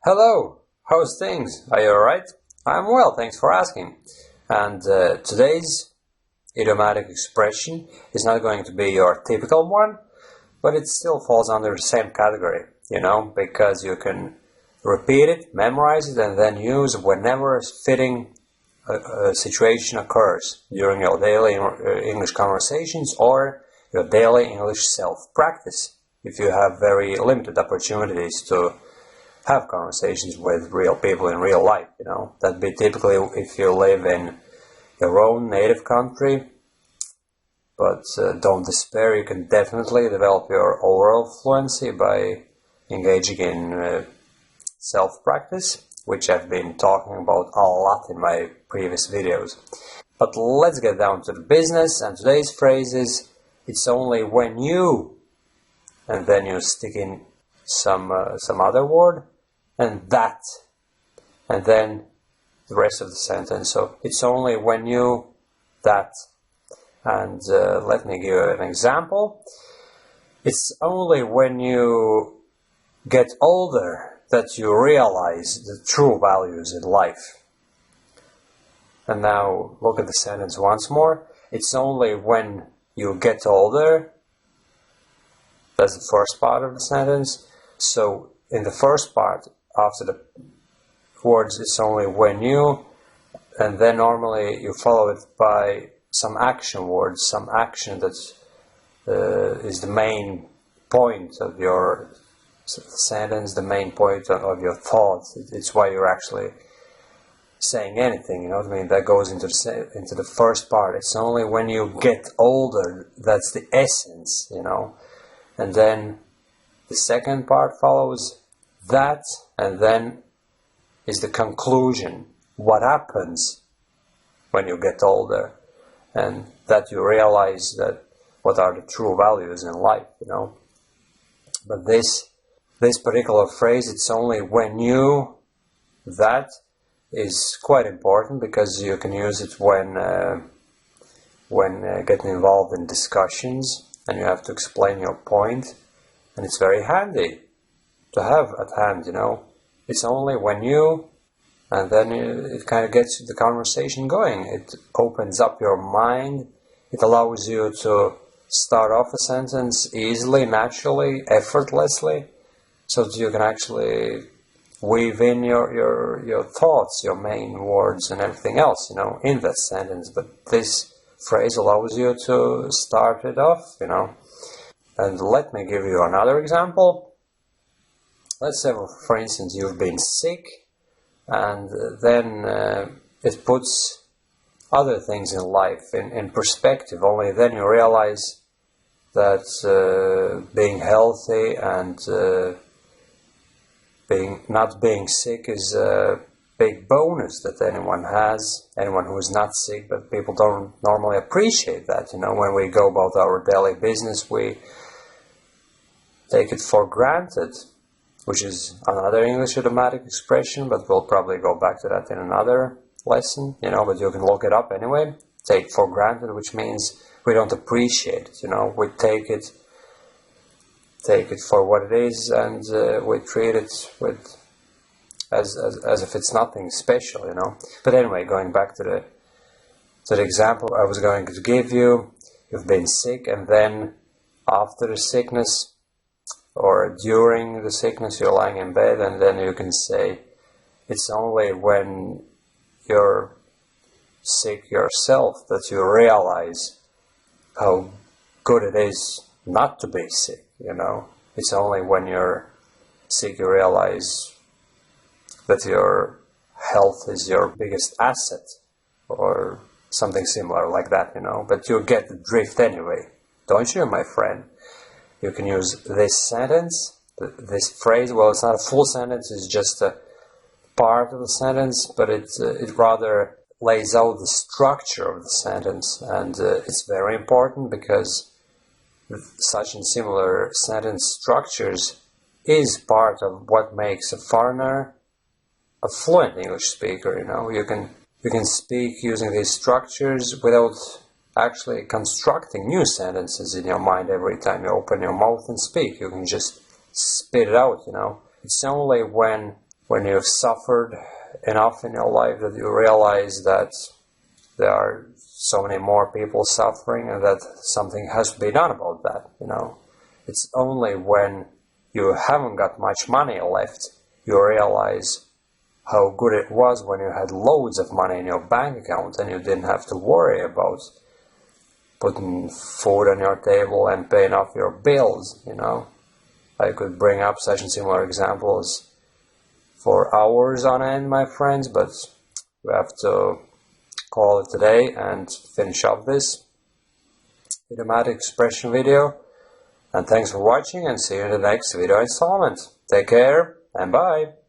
Hello, how's things? Are you alright? I'm well, thanks for asking. And today's idiomatic expression is not going to be your typical one, but it still falls under the same category, because you can repeat it, memorize it, and then use whenever a fitting situation occurs during your daily English conversations or your daily English self-practice, if you have very limited opportunities to have conversations with real people in real life, That'd be typically if you live in your own native country, but don't despair, you can definitely develop your overall fluency by engaging in self-practice, which I've been talking about a lot in my previous videos. But let's get down to the business, and today's phrase is, it's only when you, and then you stick in some other word, and that, and then the rest of the sentence. So it's only when you, that, and let me give you an example. It's only when you get older that you realize the true values in life. And now look at the sentence once more. It's only when you get older. That's the first part of the sentence. So in the first part, after the words it's only when you, and then normally you follow it by some action words, some action that is the main point of your sentence, the main point of your thoughts. It's why you're actually saying anything, you know what I mean? That goes into the first part. It's only when you get older, that's the essence, And then the second part follows that, and then is the conclusion. What happens when you get older, and that you realize that what are the true values in life, But this particular phrase, it's only when you, that, is quite important because you can use it when getting involved in discussions and you have to explain your point, and it's very handy to have at hand, It's only when you, and then it kind of gets the conversation going. It opens up your mind. It allows you to start off a sentence easily, naturally, effortlessly, so that you can actually weave in your thoughts, your main words and everything else, in that sentence. But this phrase allows you to start it off, And let me give you another example. Let's say, for instance, you've been sick, and then it puts other things in life in perspective. Only then you realize that being healthy and not being sick is a big bonus that anyone has, anyone who is not sick, but people don't normally appreciate that, When we go about our daily business, we take it for granted, which is another English idiomatic expression, but we'll probably go back to that in another lesson, but you can look it up anyway. Take for granted, which means we don't appreciate it, We take it for what it is, and we treat it as if it's nothing special, But anyway, going back to the example I was going to give you, you've been sick, and then after the sickness, or during the sickness, you're lying in bed, and then you can say, it's only when you're sick yourself that you realize how good it is not to be sick, It's only when you're sick you realize that your health is your biggest asset, or something similar like that, But you get the drift anyway, don't you, my friend? You can use this sentence, this phrase. Well, it's not a full sentence, it's just a part of the sentence, but it rather lays out the structure of the sentence, and it's very important because such and similar sentence structures is part of what makes a foreigner a fluent English speaker, You can speak using these structures without actually constructing new sentences in your mind every time you open your mouth and speak. You can just spit it out, It's only when when you've suffered enough in your life that you realize that there are so many more people suffering and that something has to be done about that, you know. It's only when you haven't got much money left you realize how good it was when you had loads of money in your bank account and you didn't have to worry about putting food on your table and paying off your bills, you know. I could bring up such and similar examples for hours on end, my friends, but we have to call it today and finish up this idiomatic expression video. And thanks for watching, and see you in the next video installment. Take care and bye!